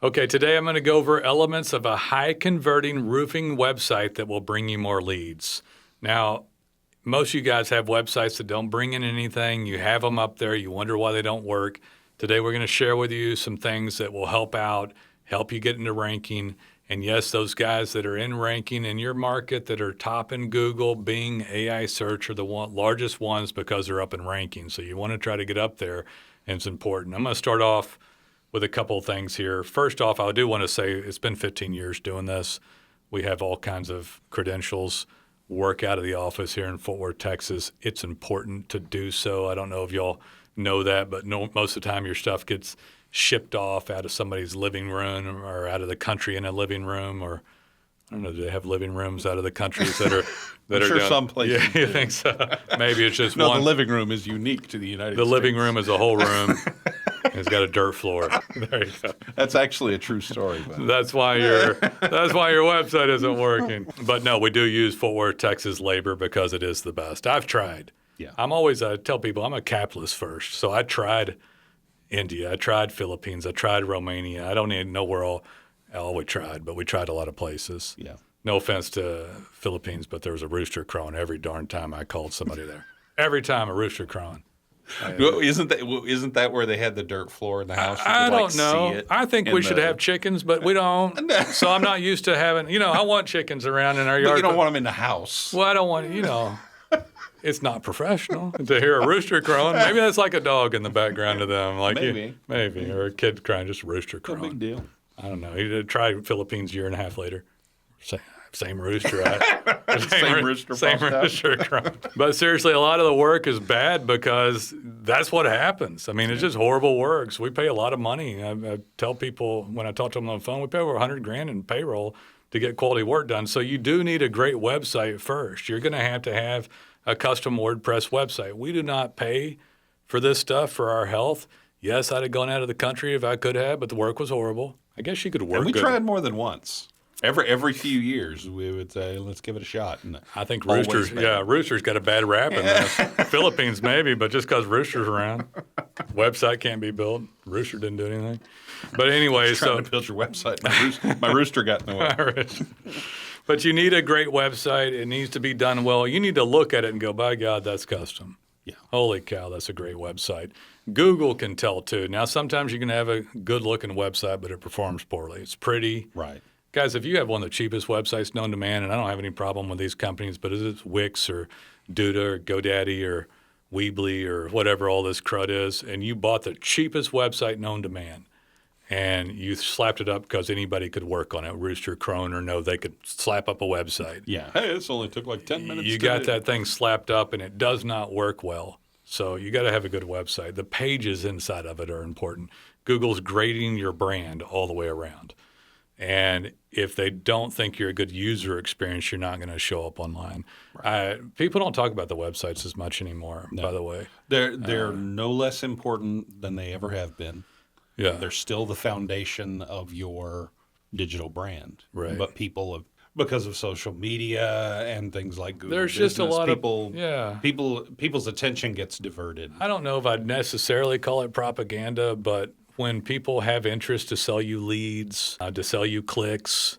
Okay, today I'm going to go over elements of a high-converting roofing website that will bring you more leads. Now, most of you guys have websites that don't bring in anything. You have them up there. You wonder why they don't work. Today we're going to share with you some things that will help out, help you get into ranking. And yes, those guys that are in ranking in your market that are top in Google, Bing, AI search are the largest ones because they're up in ranking. So you want to try to get up there, and it's important. I'm going to start off with a couple of things here. First off, I do want to say it's been 15 years doing this. We have all kinds of credentials, work out of the office here in Fort Worth, Texas. It's important to do so. I don't know if y'all know that, but most of the time your stuff gets shipped off out of somebody's living room or out of the country in a living room, or I don't know, do they have living rooms out of the countries that are I'm sure some places. Yeah, you think so? Maybe it's just No, one. the living room is unique to the United States. The living room is a whole room. It's got a dirt floor. There you go. That's actually a true story. But. That's why your website isn't working. But no, we do use Fort Worth, Texas labor because it is the best. I've tried. Yeah. I tell people I'm a capitalist first. So I tried India, I tried Philippines, I tried Romania. I don't even know where all we tried, but we tried a lot of places. Yeah. No offense to Philippines, but there was a rooster crowing every darn time I called somebody there. Every time a rooster crowing. Well, isn't that where they had the dirt floor in the house? I don't know. I think we should have chickens, but we don't. So I'm not used to having, I want chickens around in our yard. But you don't want them in the house. Well, I don't want, it's not professional to hear a rooster crowing. Maybe that's like a dog in the background to them. Like maybe, or a kid crying, just a rooster crowing. No big deal. I don't know. He tried Philippines a year and a half later. Same rooster. Same rooster crowing. But seriously, a lot of the work is bad because that's what happens. I mean, it's just horrible work. So we pay a lot of money. I tell people when I talk to them on the phone, we pay over $100,000 in payroll to get quality work done. So you do need a great website first. You're going to have a custom WordPress website. We do not pay for this stuff for our health. Yes, I'd have gone out of the country if I could have, but the work was horrible. I guess you could work. And we tried more than once. Every few years, we would say, let's give it a shot. And I think roosters got a bad rap in this. Philippines maybe, but just because roosters around, website can't be built. Rooster didn't do anything. But anyway, trying to build your website. My rooster got in the way. But you need a great website. It needs to be done well. You need to look at it and go, by God, that's custom. Yeah. Holy cow, that's a great website. Google can tell too. Now, sometimes you can have a good-looking website, but it performs poorly. It's pretty. Right. Guys, if you have one of the cheapest websites known to man, and I don't have any problem with these companies, but is it Wix or Duda or GoDaddy or Weebly or whatever all this crud is, and you bought the cheapest website known to man, and you slapped it up because anybody could work on it, rooster crone or no, they could slap up a website. Yeah. Hey, this only took like 10 minutes. You got that thing slapped up, and it does not work well. So you got to have a good website. The pages inside of it are important. Google's grading your brand all the way around. And if they don't think you're a good user experience, you're not going to show up online. Right. People don't talk about the websites as much anymore, by the way. They're no less important than they ever have been. Yeah. They're still the foundation of your digital brand. Right. But people, because of social media and things like Google There's Business, just a lot people's attention gets diverted. I don't know if I'd necessarily call it propaganda, but when people have interest to sell you leads, to sell you clicks,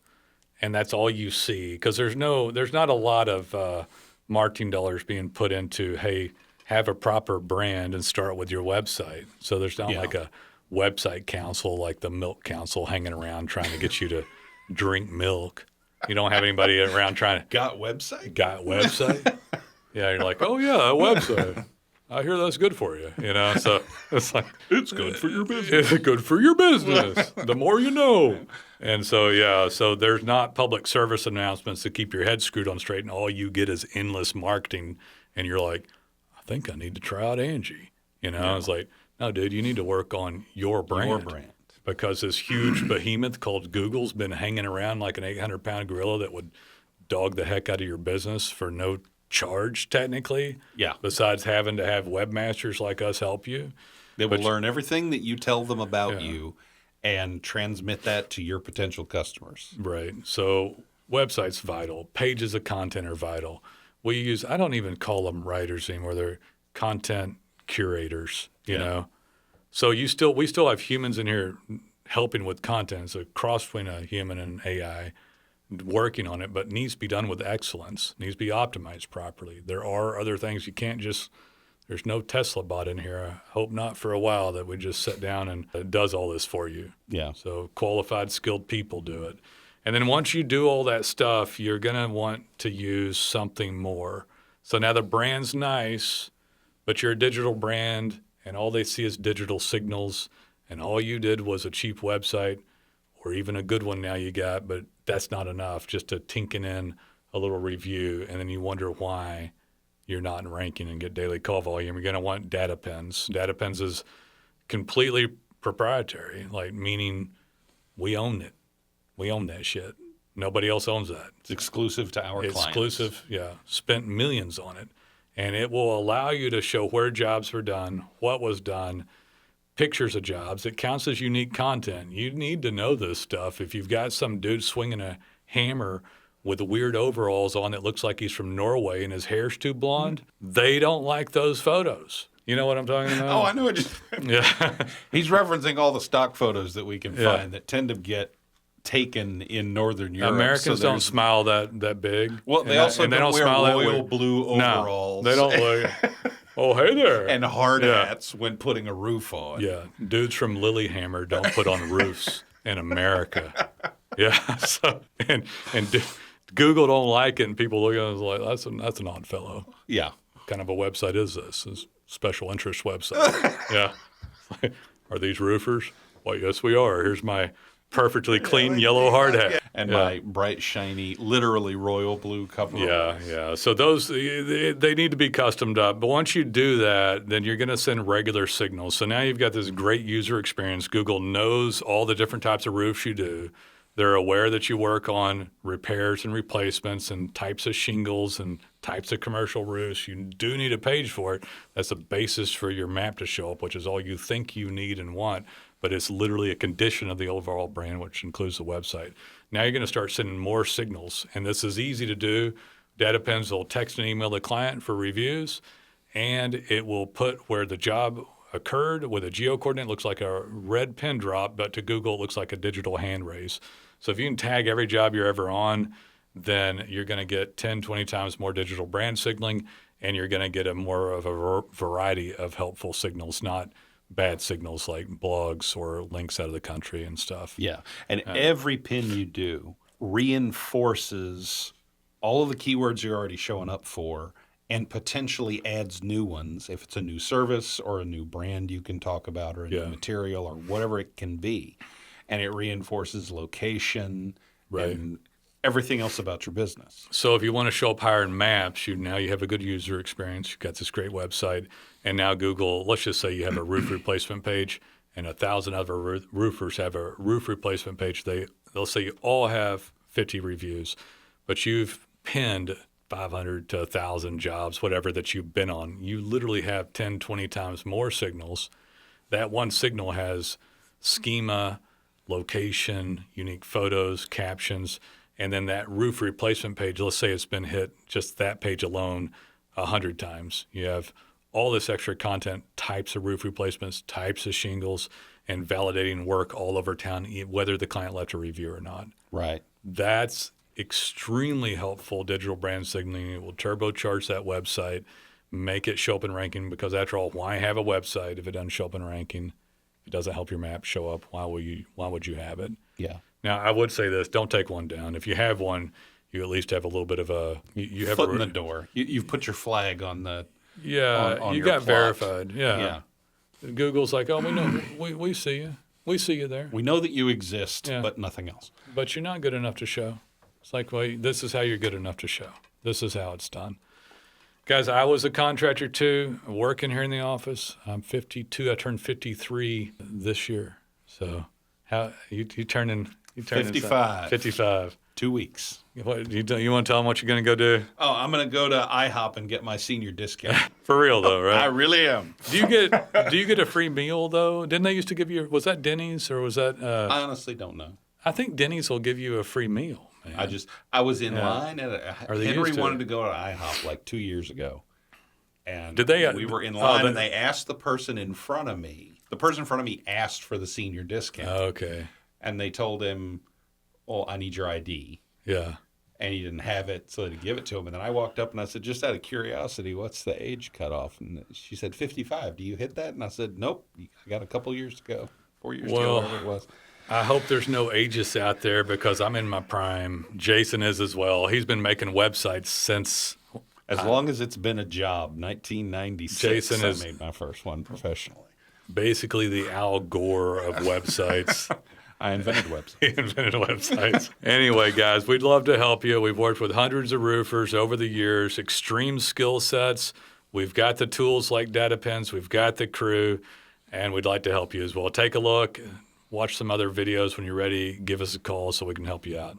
and that's all you see, because there's not a lot of marketing dollars being put into, hey, have a proper brand and start with your website. So there's not like a website council like the Milk Council hanging around trying to get you to drink milk. You don't have anybody around trying to... Got website? Yeah, you're like, oh, yeah, a website. I hear that's good for you, So it's like it's good for your business. It's good for your business. The more you know. And so so there's not public service announcements to keep your head screwed on straight, and all you get is endless marketing. And you're like, I think I need to try out Angie. It's like, no, dude, you need to work on your brand. Your brand. Because this huge behemoth called Google's been hanging around like an 800-pound gorilla that would dog the heck out of your business for no charge technically. Yeah. Besides having to have webmasters like us help you. They will learn everything that you tell them about you and transmit that to your potential customers. Right. So website's vital. Pages of content are vital. I don't even call them writers anymore. They're content curators, you know. So we still have humans in here helping with content. It's a cross between a human and AI working on it, but needs to be done with excellence, needs to be optimized properly. There are other things you can't just, there's no Tesla bot in here. I hope not for a while that would just sit down and it does all this for you. Yeah. So qualified, skilled people do it. And then once you do all that stuff, you're going to want to use something more. So now the brand's nice, but you're a digital brand and all they see is digital signals and all you did was a cheap website or even a good one now you got, but that's not enough just to tinking in a little review. And then you wonder why you're not in ranking and get daily call volume. You're going to want data pins. Data pins is completely proprietary, like meaning we own it. We own that shit. Nobody else owns that. It's exclusive to our clients. Exclusive, yeah. Spent millions on it. And it will allow you to show where jobs were done, what was done, pictures of jobs. It counts as unique content. You need to know this stuff. If you've got some dude swinging a hammer with weird overalls on that looks like he's from Norway and his hair's too blonde, they don't like those photos. You know what I'm talking about? Oh, I know it. Yeah. He's referencing all the stock photos that we can find that tend to get taken in Northern Europe. Americans don't smile that big. Well, they also don't wear royal blue overalls. No, they don't look. Oh, hey there. And hard hats when putting a roof on. Yeah, dudes from Lilyhammer don't put on roofs in America. Yeah, so and Google don't like it, and people look at it like that's an odd fellow. Yeah, what kind of a website is this? It's a special interest website. Yeah, are these roofers? Well, yes, we are. Here's my perfectly clean yellow hard hat. And my bright, shiny, literally royal blue cover. Yeah. So those, they need to be customed up. But once you do that, then you're going to send regular signals. So now you've got this great user experience. Google knows all the different types of roofs you do. They're aware that you work on repairs and replacements and types of shingles and types of commercial roofs. You do need a page for it. That's the basis for your map to show up, which is all you think you need and want. But it's literally a condition of the overall brand, which includes the website. Now you're going to start sending more signals, and this is easy to do. Data pins will text and email the client for reviews, and it will put where the job occurred with a geo coordinate. Looks like a red pin drop, but to Google it looks like a digital hand raise. So if you can tag every job you're ever on, then you're going to get 10, 20 times more digital brand signaling, and you're going to get a more of a variety of helpful signals, not bad signals like blogs or links out of the country and stuff. Yeah. And every pin you do reinforces all of the keywords you're already showing up for and potentially adds new ones if it's a new service or a new brand you can talk about or a new material or whatever it can be. And it reinforces location and everything else about your business. So if you want to show up higher in maps, now you have a good user experience. You've got this great website. And now Google, let's just say you have a roof replacement page and 1,000 other roofers have a roof replacement page. They'll say you all have 50 reviews, but you've pinned 500 to 1,000 jobs, whatever that you've been on. You literally have 10, 20 times more signals. That one signal has schema, location, unique photos, captions, and then that roof replacement page, let's say it's been hit, just that page alone, 100 times. You have all this extra content, types of roof replacements, types of shingles, and validating work all over town, whether the client left a review or not. Right. That's extremely helpful digital brand signaling. It will turbocharge that website, make it show up in ranking, because after all, why have a website if it doesn't show up in ranking? If it doesn't help your map show up, why would you have it? Yeah. Now, I would say this, don't take one down. If you have one, you at least have a little bit of a... You have foot in the door. You've put your flag on the... Yeah, on you your got plot. verified. Yeah. Google's like, oh, we know, we see you. We see you there. We know that you exist, but nothing else. But you're not good enough to show. It's like, well, this is how you're good enough to show. This is how it's done. Guys, I was a contractor too, working here in the office. I'm 52. I turned 53 this year. So how you turning 55. 55. 2 weeks. What, you want to tell them what you're going to go do? Oh, I'm going to go to IHOP and get my senior discount. For real though, right? I really am. Do you get a free meal though? Didn't they used to give you? Was that Denny's or was that? I honestly don't know. I think Denny's will give you a free meal. Man. I was in line at Henry to? wanted to go to IHOP like 2 years ago, and Did they? We were in line, and they asked the person in front of me The person in front of me asked for the senior discount, Okay. and they told him, "Well, I need your ID." Yeah. And he didn't have it, so they give it to him. And then I walked up and I said, just out of curiosity, what's the age cutoff? And she said, 55. Do you hit that? And I said, nope. I got a couple years to go. 4 years to go, Well, whatever it was. I hope there's no ageist out there because I'm in my prime. Jason is as well. He's been making websites since. As long as it's been a job, 1996, Jason I is- made my first one professionally. Basically the Al Gore of websites. I invented websites. He invented websites. Anyway, guys, we'd love to help you. We've worked with hundreds of roofers over the years, extreme skill sets. We've got the tools like DataPens. We've got the crew, and we'd like to help you as well. Take a look, watch some other videos when you're ready. Give us a call so we can help you out.